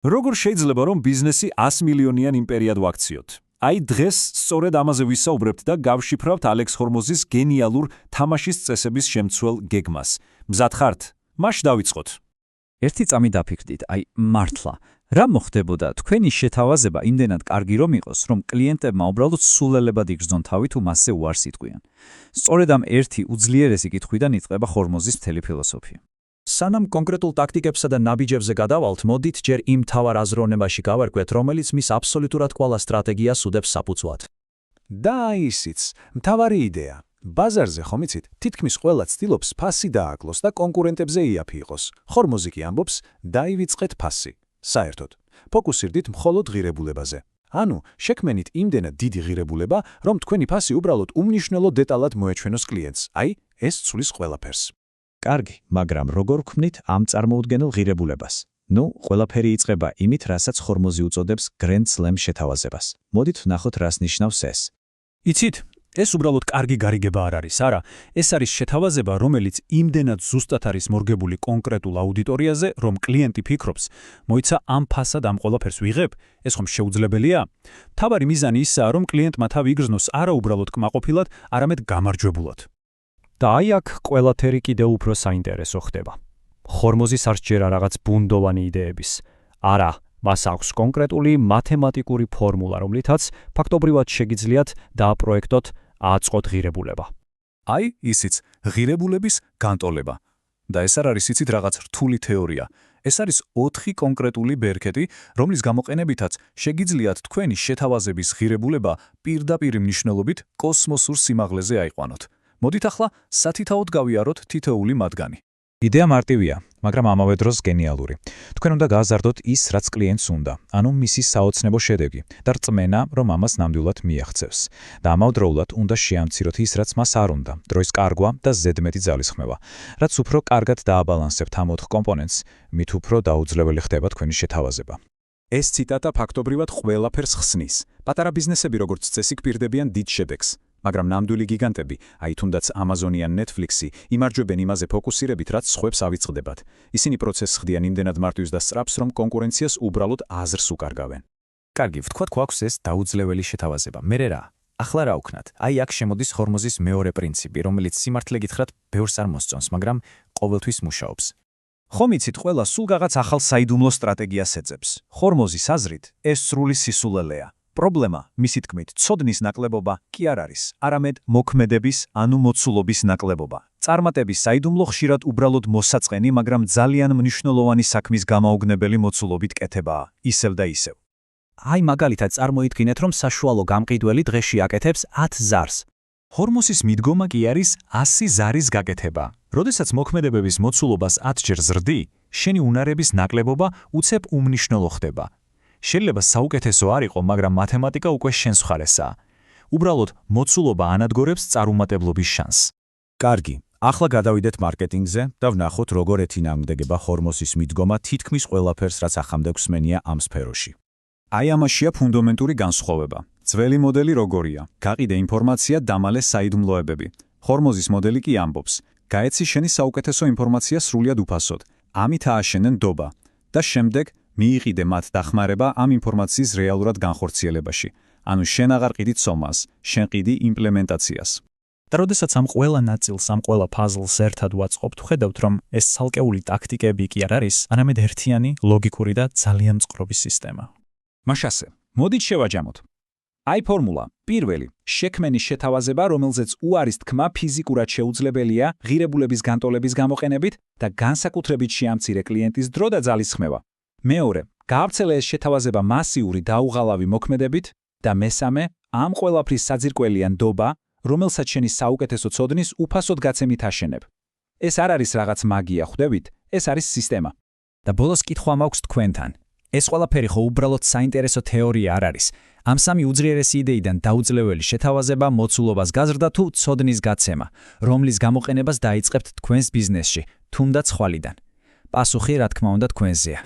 როგორ შეიძლება რომ ბიზნესი 100 მილიონიან იმპერიად ვაქციოთ? აი დღეს სწორედ ამაზე ვისაუბრებთ და გავშიფრავთ ალექს ჰორმოზის გენიალურ თამაშის წესების შემცველ გეგმას. მზად ხართ? მაშ დავიწყოთ. ერთი წამი დაფიქრდით, აი მართლა, რა მოხდებოდა თქვენი შეთავაზება იმდენად კარგი რომ იყოს, რომ კლიენტებმა უბრალოდ სულელებად იგრძნონ თავი თუ მასზე უარს იტყვიან. სწორედ ამ ერთი უძლიერესი კითხვიდან იწყება ჰორმოზის მთელი ფილოსოფია. სანამ კონკრეტულ ტაქტიკებსა და ნაბიჯებზე გადავალთ, მოდით ჯერ იმ მთავარ აზროვნებაში გავარკვეთ, რომელიც მის აბსოლუტურად ყველა სტრატეგიას უდევს საფუძვლად. და ისიც, მთავარი იდეა. ბაზარზე ხომ იცით, თითქმის ყველა ცდილობს ფასი დააკლოს და კონკურენტებზე იაფი იყოს. ჰორმოზი კი ამბობს, დაივიწყეთ ფასი. საერთოდ, ფოკუსირდით მხოლოდ ღირებულებაზე. ანუ, შექმენით იმდენად დიდი ღირებულება, რომ თქვენი ფასი უბრალოდ უმნიშვნელო დეტალად მოეჩვენოს კლიენტს. აი, ეს ცulis ყველაფერს. კარგი, მაგრამ როგორ ვქმნით ამ წარმოუდგენელ ღირებულებას? ყველაფერი იწყება იმით, რასაც ჰორმოზი უწოდებს Grand Slam შეთავაზებას. მოდით ვნახოთ, რას ნიშნავს ეს. იცით, ეს უბრალოდ კარგი გარიგება არ არის, არა. ეს არის შეთავაზება, რომელიც იმდენად ზუსტად არის მორგებული კონკრეტულ აუდიტორიაზე, რომ კლიენტი ფიქრობს, მოიცა ამ ფასად ამ ყველაფერს ვიღებ, ეს ხომ შეუძლებელია? მთავარი მიზანი ისაა, რომ კლიენტმა თავი იგრძნოს არა უბრალოდ კმაყოფილად, არამედ გამარჯვებულად. და აი აქ ყველაფერი კიდევ უფრო საინტერესო ხდება. ჰორმოზის არ სჯერა რაღაც ბუნდოვანი იდეების. არა, მას აქვს კონკრეტული მათემატიკური ფორმულა, რომლითაც ფაქტობრივად შეგიძლიათ დააპროექტოთ, აწყოთ ღირებულება. აი, ისიც, ღირებულების განტოლება. და ეს არ არის იცით რაღაც რთული თეორია. ეს არის 4 კონკრეტული ბერქეტი, რომლის გამოყენებითაც შეგიძლიათ თქვენი შეთავაზების ღირებულება პირდაპირ მნიშვნელობით კოსმოსურ სიმაღლეზე აიყვანოთ. მოდით ახლა სათითაოდ გავიაროთ თითოეული მათგანი. იდეა მარტივია, მაგრამ ამავე დროს გენიალური. თქვენ უნდა გააზარდოთ ის, რაც კლიენტს უნდა, ანუ მისი საოცნებო შედეგი და რწმენა, რომ ამას ნამდვილად მიაღწევს. და ამავდროულად უნდა შეამციროთ ის, რაც მას არ უნდა, დროის კარგვა და ზედმეტი ძალისხმევა. რაც უფრო კარგად დააბალანსებთ ამ 4 კომპონენტს, მით უფრო დაუძლეველი ხდება თქვენი შეთავაზება. ეს ციტატა ფაქტობრივად ყველაფერს ხსნის. პატარა ბიზნესები როგორც წესი გვპირდებიან დიდ შედეგს. მაგრამ ნამდვილი გიგანტები, აი თუნდაც Amazon-ი ან Netflix-ი, იმარჯვებენ იმაზე ფოკუსირებით, რაც სხვებს ავიწყდებათ. ისინი პროცესს ხდიან იმდენად მარტივს და სწრაფს, რომ კონკურენციას უბრალოდ აზრს უკარგავენ. კარგი, ვთქვათ, გვაქვს ეს დაუძლეველი შეთავაზება. მერე რა? ახლა რა ვქნათ? აი აქ შემოდის ჰორმოზის მეორე პრინციპი, რომელიც სიმართლე გითხრათ, ბევრს არ მოსწონს, მაგრამ ყოველთვის მუშაობს. ხომ იცით, ყველა სულ რაღაც ახალ საიდუმლო სტრატეგიას ეძებს. ჰორმოზის აზრით, ეს სრული სისულელეა. პრობლემა, მისი თქმით, ცოდნის ნაკლებობა კი არ არის, არამედ მოქმედების, ანუ მოცულობის ნაკლებობა. წარმატების საიდუმლო ხშირად უბრალოდ მოსაწყენი, მაგრამ ძალიან მნიშვნელოვანი საქმის გამაოგნებელი მოცულობით კეთებაა, ისევ და ისევ. აი მაგალითად წარმოიდგინეთ, რომ საშუალო გამყიდველი დღეში აკეთებს 10 ზარს. ჰორმოზის მიდგომა კი არის 100 ზარის გაკეთება. როდესაც მოქმედებების მოცულობას 10 ჯერ ზრდი, შენი უნარების ნაკლებობა უცებ უმნიშვნელო ხდება. შეიძლება საუკეთესო არ იყო, მაგრამ მათემატიკა უკვე შენს მხარესაა. უბრალოდ მოცულობა ანადგურებს წარუმატებლობის შანსს. კარგი, ახლა გადავიდეთ მარკეტინგზე და ვნახოთ, როგორ ეთინამდებოდა ჰორმოზის მიდგომა თითქმის ყველაფერს, რაც ახამდე გვსმენია ამ სფეროში. აი ამაშია ფუნდამენტური განსხვავება. ძველი მოდელი როგორია? გაყიდე ინფორმაცია, დამალე საიდუმლოებები. ჰორმოზის მოდელი კი ამბობს, გაეცი შენი საუკეთესო ინფორმაცია სრულიად უფასოდ. ამით ააშენენ ნდობა და შემდეგ მიიყიდე მათ დახმარება ამ ინფორმაციის რეალურად განხორციელებაში. ანუ შენ აღარ ყიდი ცომას, შენ ყიდი იმპლემენტაციას. და როდესაც ამ ყველა ნაწილს, ამ ყველა ფაზლს ერთად ვაწყობთ, ხედავთ, რომ ეს ცალკეული ტაქტიკები კი არ არის, არამედ ერთიანი, ლოგიკური და ძალიან მწყრობი სისტემა. მაშ ასე, მოდით შევაჯამოთ. აი ფორმულა. პირველი, შექმენი შეთავაზება, რომელზეც უარის თქმა ფიზიკურად შეუძლებელია ღირებულების განტოლების გამოყენებით და განსაკუთრებით შეამცირე კლიენტის დრო და ძალისხმევა. მეორე, გაავრცელე ეს შეთავაზება მასიური დაუღალავი მოქმედებით და მესამე, ამ ყველაფრის საძირკველია ნდობა, რომელსაც შენი საუკეთესო ცოდნის უფასოდ გაცემით აშენებ. ეს არ არის რაღაც მაგია, ხვდებით? ეს არის სისტემა. და ბოლოს კითხვა მაქვს თქვენთან. ეს ყველაფერი ხო უბრალოდ საინტერესო თეორია არ არის. ამ სამი უძლიერესი იდეიდან დაუძლეველი შეთავაზება მოცულობას გაზრდა თუ ცოდნის გაცემა, რომლის გამოყენებას დაიწყებთ თქვენს ბიზნესში, თუნდაც ხვალიდან. პასუხი, რა თქმა უნდა, თქვენზეა.